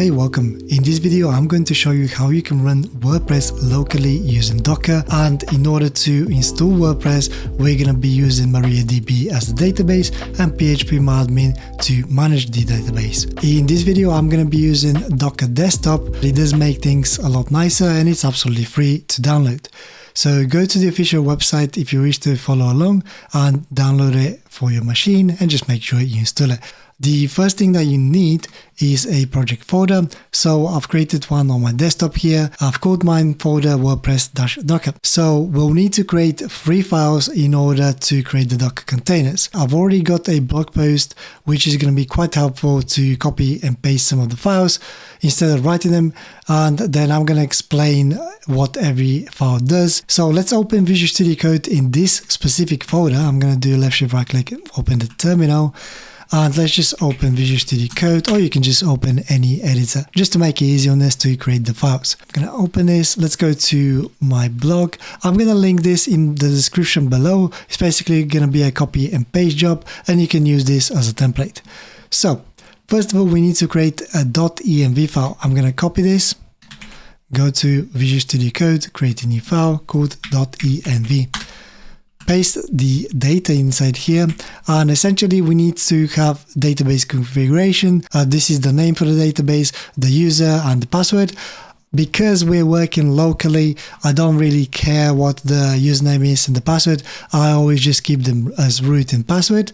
Hey, welcome. In this video, I'm going to show you how you can run WordPress locally using Docker. And in order to install WordPress, we're going to be using MariaDb as the database and PhpMyAdmin to manage the database. In this video, I'm going to be using Docker Desktop. It does make things a lot nicer and it's absolutely free to download. So go to the official website if you wish to follow along and download it for your machine and just make sure you install it. The first thing that you need is a project folder. So I've created one on my desktop here. I've called mine folder WordPress-Docker. So we'll need to create 3 files in order to create the Docker containers. I've already got a blog post, which is going to be quite helpful to copy and paste some of the files instead of writing them. And then I'm going to explain what every file does. So let's open Visual Studio Code in this specific folder. I'm going to do left shift right click, open the terminal. And let's just open Visual Studio Code, or you can just open any editor just to make it easy on us to create the files. I'm going to open this. Let's go to my blog. I'm going to link this in the description below. It's basically going to be a copy and paste job, and you can use this as a template. So first of all, we need to create a .env file. I'm going to copy this, go to Visual Studio Code, create a new file called .env. Paste the data inside here, and essentially we need to have database configuration. This is the name for the database, the user and the password. Because we're working locally, I don't really care what the username is and the password. I always just keep them as root and password,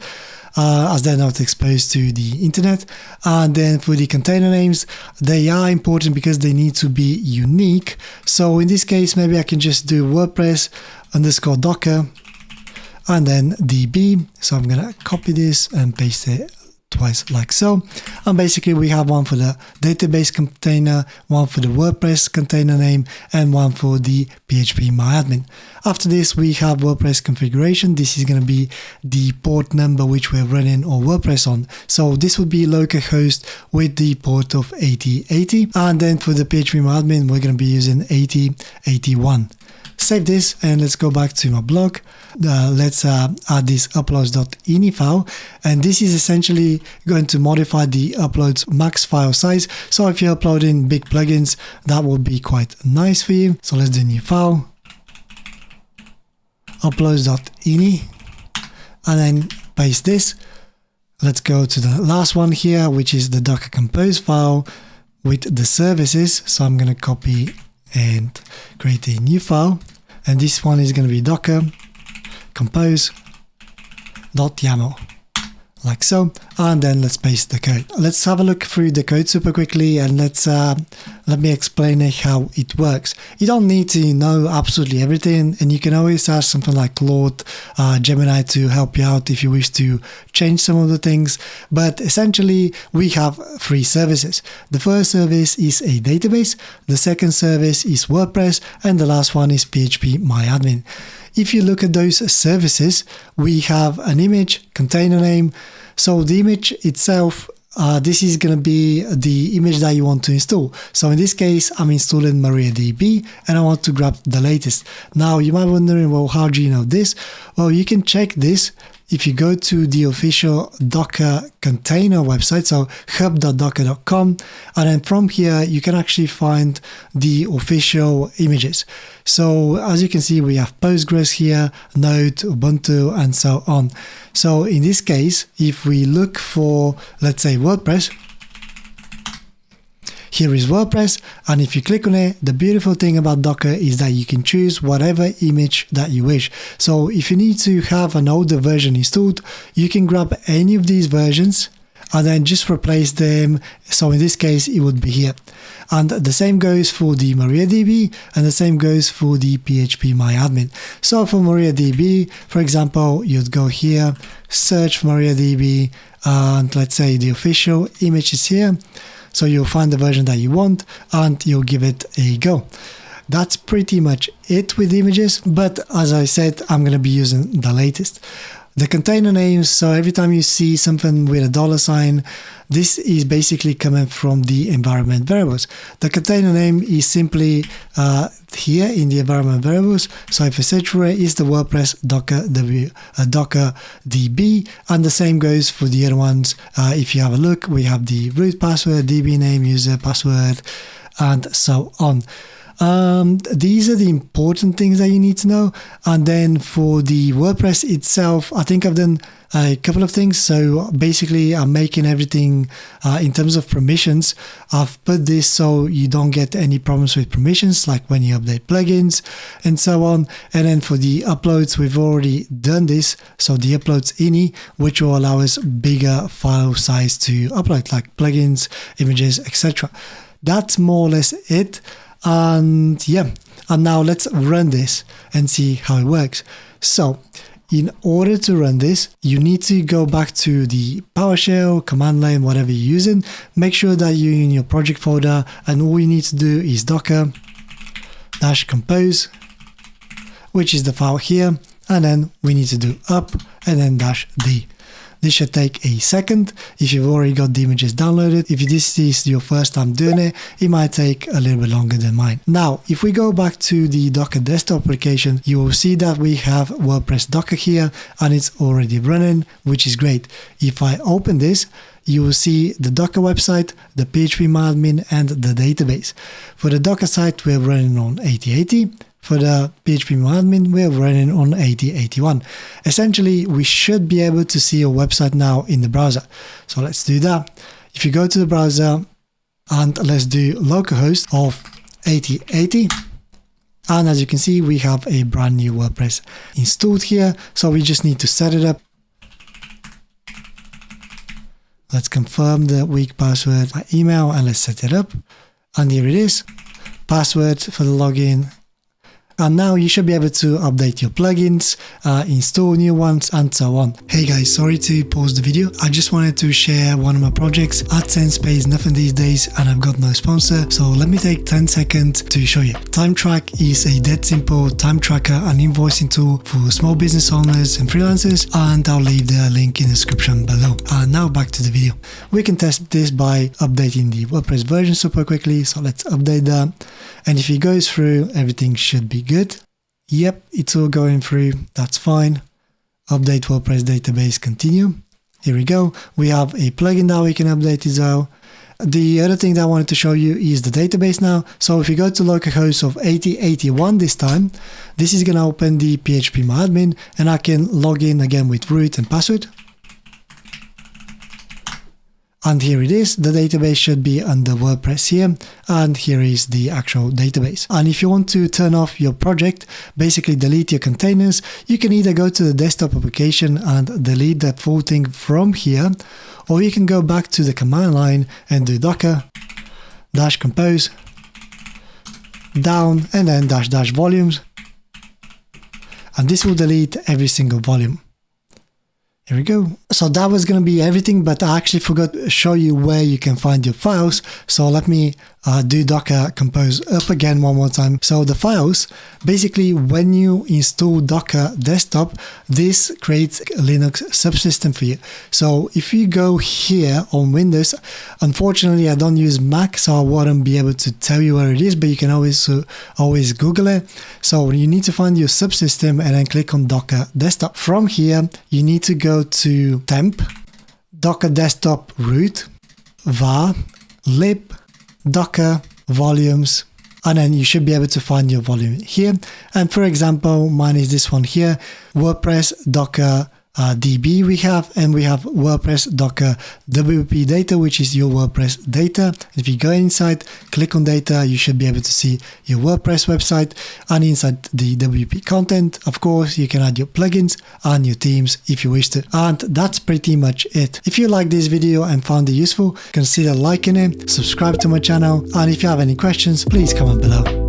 as they're not exposed to the internet. And then for the container names, they are important because they need to be unique. So in this case, maybe I can just do WordPress_Docker and then DB. So I'm going to copy this and paste it twice like so. And basically we have one for the database container, one for the WordPress container name, and one for the PhpMyAdmin. After this, we have WordPress configuration. This is going to be the port number which we're running our WordPress on. So this would be localhost with the port of 8080. And then for the PhpMyAdmin, we're going to be using 8081. Save this and let's go back to my blog. Let's add this uploads.ini file, and this is essentially going to modify the uploads max file size. So if you're uploading big plugins, that will be quite nice for you. So let's do a new file, uploads.ini, and then paste this. Let's go to the last one here, which is the Docker Compose file with the services. So I'm going to copy and create a new file, and this one is going to be Docker compose.yaml, like so. And then let's paste the code. Let's have a look through the code super quickly, and let me explain how it works. You don't need to know absolutely everything, and you can always ask something like Claude, Gemini to help you out if you wish to change some of the things. But essentially we have 3 services. The first service is a database, the second service is WordPress, and the last one is PhpMyAdmin. If you look at those services, we have an image, container name. So the image itself, this is going to be the image that you want to install. So in this case, I'm installing MariaDB and I want to grab the latest. Now you might be wondering, well, how do you know this? Well, you can check this if you go to the official Docker container website, so hub.docker.com, and then from here you can actually find the official images. So as you can see, we have Postgres here, Node, Ubuntu, and so on. So in this case, if we look for, let's say, WordPress, here is WordPress, and if you click on it, the beautiful thing about Docker is that you can choose whatever image that you wish. So if you need to have an older version installed, you can grab any of these versions and then just replace them. So in this case, it would be here. And the same goes for the MariaDB, and the same goes for the PhpMyAdmin. So for MariaDB, for example, you'd go here, search for MariaDB, and let's say the official image is here. So you'll find the version that you want and you'll give it a go. That's pretty much it with images, but as I said, I'm going to be using the latest. The container names, so every time you see something with a $, this is basically coming from the environment variables. The container name is simply here in the environment variables. So if I search for it, it's the WordPress Docker DB, and the same goes for the other ones. If you have a look, we have the root password, DB name, user password, and so on. These are the important things that you need to know. And then for the WordPress itself, I think I've done a couple of things. So basically I'm making everything in terms of permissions. I've put this so you don't get any problems with permissions, like when you update plugins and so on. And then for the uploads, we've already done this. So the uploads ini, which will allow us bigger file size to upload, like plugins, images, etc. That's more or less it. And yeah, and now let's run this and see how it works. So in order to run this, you need to go back to the PowerShell, command line, whatever you're using. Make sure that you're in your project folder, and all you need to do is docker-compose, which is the file here, and then we need to do up and then -d. This should take a second if you've already got the images downloaded. If this is your first time doing it, it might take a little bit longer than mine. Now, if we go back to the Docker desktop application, you will see that we have WordPress Docker here and it's already running, which is great. If I open this, you will see the Docker website, the PhpMyAdmin, and the database. For the Docker site, we're running on 8080. For the PhpMyAdmin, we're running on 8081. Essentially, we should be able to see your website now in the browser. So let's do that. If you go to the browser and let's do localhost of 8080. And as you can see, we have a brand new WordPress installed here. So we just need to set it up. Let's confirm the weak password by email and let's set it up. And here it is. Password for the login. And now you should be able to update your plugins, install new ones, and so on. Hey guys, sorry to pause the video. I just wanted to share one of my projects. AdSense pays nothing these days and I've got no sponsor. So let me take 10 seconds to show you. TimeTrack is a dead simple time tracker and invoicing tool for small business owners and freelancers, and I'll leave the link in the description below. And now back to the video. We can test this by updating the WordPress version super quickly. So let's update that. And if it goes through, everything should be good. Yep, it's all going through. That's fine. Update WordPress database, continue. Here we go. We have a plugin that we can update as well. The other thing that I wanted to show you is the database now. So if you go to localhost of 8081 this time, this is going to open the PhpMyAdmin and I can log in again with root and password. And here it is. The database should be under WordPress here. And here is the actual database. And if you want to turn off your project, basically delete your containers, you can either go to the desktop application and delete that full thing from here, or you can go back to the command line and do docker-compose down and then -- volumes. And this will delete every single volume. Here we go. So that was going to be everything, but I actually forgot to show you where you can find your files. So let me do Docker compose up again one more time. So the files, basically when you install Docker desktop, this creates a Linux subsystem for you. So if you go here on Windows, unfortunately I don't use Mac, so I wouldn't be able to tell you where it is, but you can always Google it. So you need to find your subsystem and then click on Docker desktop. From here, you need to go to temp, Docker desktop root, var, lib, Docker, volumes, and then you should be able to find your volume here. And for example, mine is this one here, WordPress Docker DB we have, and we have WordPress Docker WP data, which is your WordPress data. If you go inside, click on data, you should be able to see your WordPress website, and inside the WP content, of course, you can add your plugins and your themes if you wish to. And that's pretty much it. If you like this video and found it useful, consider liking it, subscribe to my channel, and if you have any questions, please comment below.